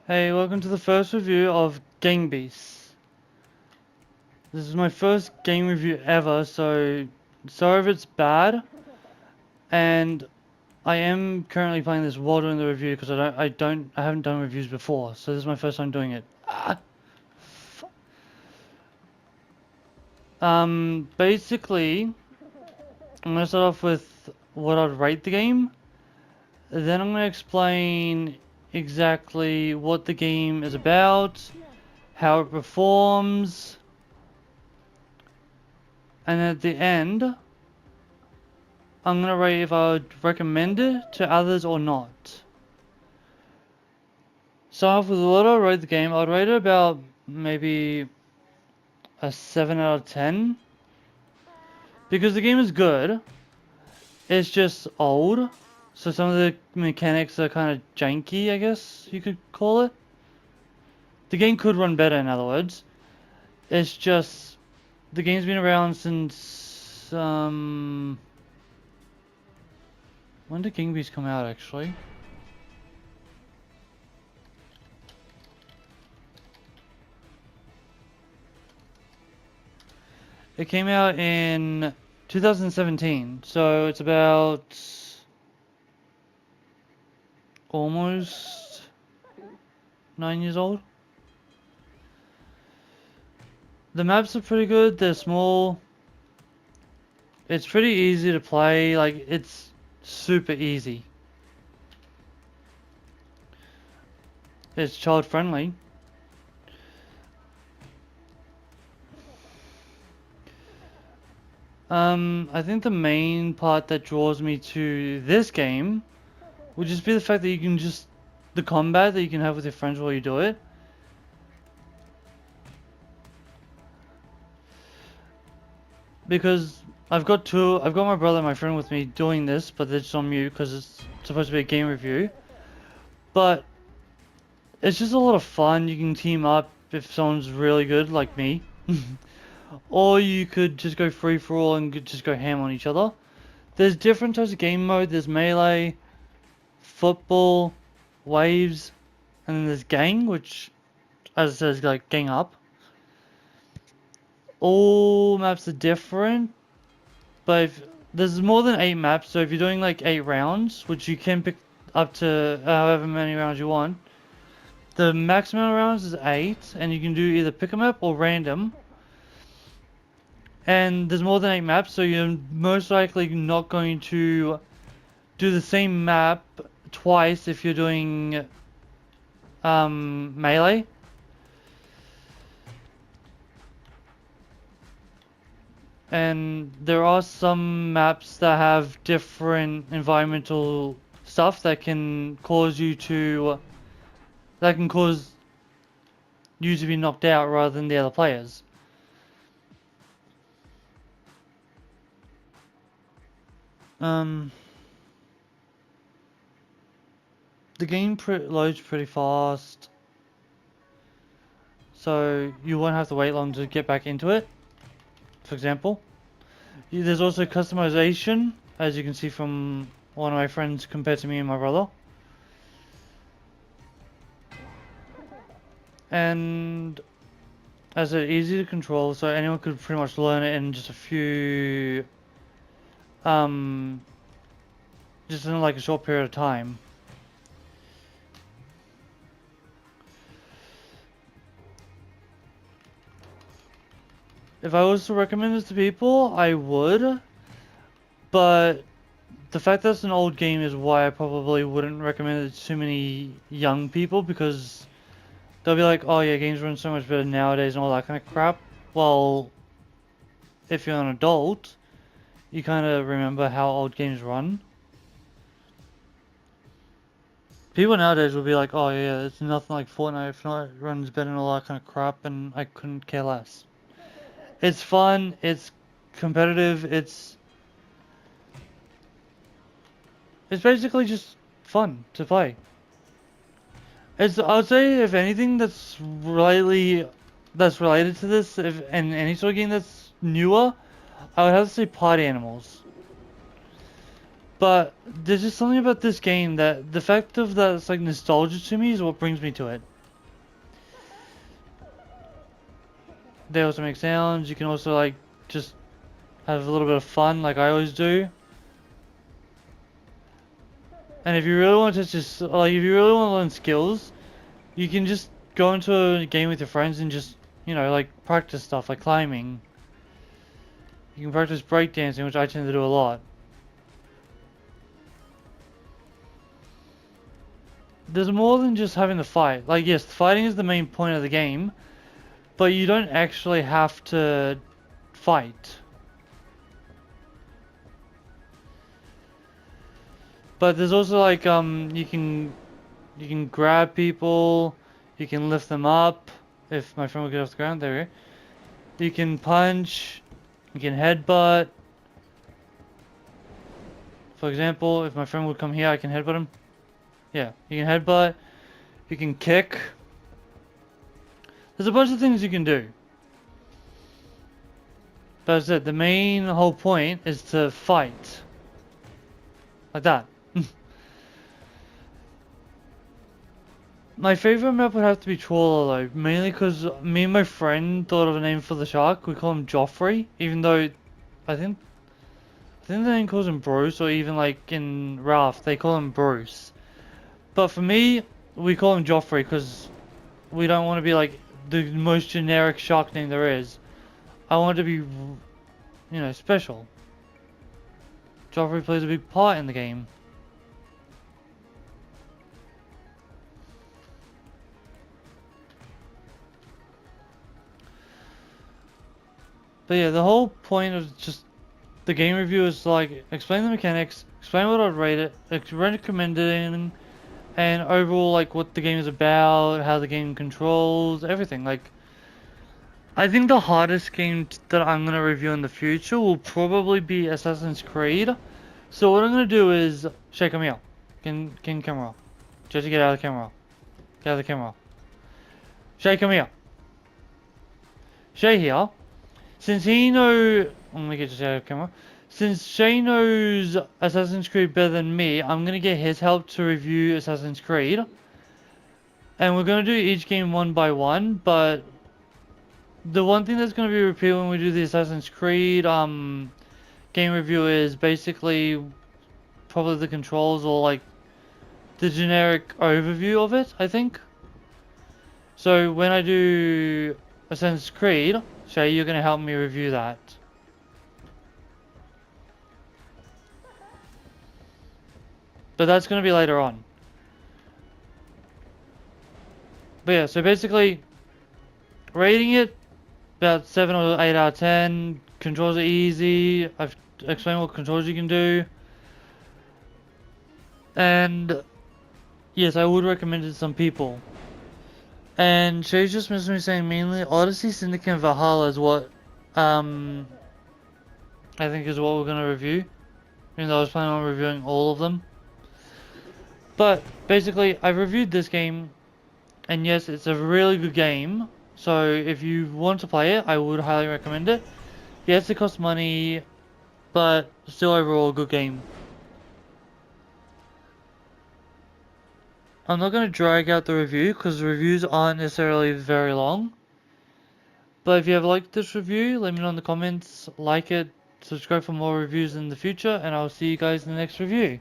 Hey, welcome to the first review of Gang Beasts. This is my first game review ever, so sorry if it's bad. And I am currently playing this while doing the review because I haven't done reviews before, so this is my first time doing it. Basically, I'm gonna start off with what I'd rate the game. Then I'm gonna explain exactly what the game is about, how it performs, and at the end, I'm gonna rate if I would recommend it to others or not. So off with what I rate the game, I'd rate it about maybe a 7 out of 10. Because the game is good, it's just old. So some of the mechanics are kind of janky, I guess you could call it. The game could run better, in other words. It's just, the game's been around since, when did Gang Beasts come out, actually? It came out in 2017, so it's about almost 9 years old. The maps are pretty good, they're small. It's pretty easy to play, like, it's super easy. It's child friendly. I think the main part that draws me to this game would just be the fact that you can just, the combat that you can have with your friends while you do it. Because I've got my brother and my friend with me doing this, but they're just on mute because it's supposed to be a game review. But it's just a lot of fun. You can team up if someone's really good, like me. Or you could just go free for all and just go ham on each other. There's different types of game mode. There's melee, football, waves, and then there's gang, which, as it says, like gang up. All maps are different, but there's more than 8 maps. So if you're doing like 8 rounds, which you can pick up to however many rounds you want, the maximum rounds is 8, and you can do either pick a map or random. And there's more than 8 maps, so you're most likely not going to do the same map twice if you're doing melee. And there are some maps that have different environmental stuff that can cause you to be knocked out rather than the other players. The game loads pretty fast, so you won't have to wait long to get back into it. For example, there's also customization, as you can see from one of my friends compared to me and my brother. And as it's easy to control, so anyone could pretty much learn it in just a few, just in like a short period of time. If I was to recommend this to people, I would, but the fact that it's an old game is why I probably wouldn't recommend it to too many young people, because they'll be like, oh yeah, games run so much better nowadays and all that kind of crap. Well, if you're an adult, you kind of remember how old games run. People nowadays will be like, oh yeah, it's nothing like Fortnite. Fortnite runs better and all that kind of crap, and I couldn't care less. It's fun, it's competitive, it's basically just fun to play. I would say, if anything that's related to this, if in any sort of game that's newer, I would have to say Party Animals. But there's just something about this game that the fact of that it's like nostalgia to me is what brings me to it. They also make sounds. You can also like just have a little bit of fun like I always do. And if you really want to just like if you really want to learn skills, you can just go into a game with your friends and just, you know, like practice stuff like climbing. You can practice breakdancing, which I tend to do a lot. There's more than just having the fight. Like, yes, fighting is the main point of the game, but you don't actually have to fight. But there's also like you can grab people, you can lift them up. If my friend will get off the ground, there we go. You can punch, you can headbutt. For example, if my friend would come here, I can headbutt him. Yeah, you can headbutt, you can kick. There's a bunch of things you can do. But as I said, the main whole point is to fight. Like that. My favorite map would have to be Trawler though, mainly because me and my friend thought of a name for the shark. We call him Joffrey, even though I think the name calls him Bruce, or even like in Raft they call him Bruce. But for me, we call him Joffrey because we don't want to be like the most generic shark name there is. I want it to be, you know, special. Joffrey plays a big part in the game. But yeah, the whole point of just the game review is to like explain the mechanics, explain what I'd rate it, recommend it, and overall like what the game is about, how the game controls, everything. Like, I think the hardest game that I'm gonna review in the future will probably be Assassin's Creed. So what I'm gonna do is Shay, come here. Can camera. Jesse, get out of the camera. Get out of the camera. Shay, come here. Shay here. Since he know, let me get Shay out of the camera. Since Shay knows Assassin's Creed better than me, I'm gonna get his help to review Assassin's Creed. And we're gonna do each game one by one, but the one thing that's gonna be repeated when we do the Assassin's Creed game review is basically probably the controls or like the generic overview of it, I think. So when I do Assassin's Creed, Shay, you're gonna help me review that. But that's gonna be later on. But yeah, so basically, rating it about 7 or 8 out of 10. Controls are easy. I've explained what controls you can do. And yes, I would recommend it to some people. And Shay's just messaged me saying mainly Odyssey, Syndicate, and Valhalla is what I think is what we're gonna review. Even though I was planning on reviewing all of them. But basically, I've reviewed this game, and yes, it's a really good game. So if you want to play it, I would highly recommend it. Yes, it costs money, but still overall a good game. I'm not going to drag out the review because the reviews aren't necessarily very long. But if you have liked this review, let me know in the comments, like it, subscribe for more reviews in the future, and I'll see you guys in the next review.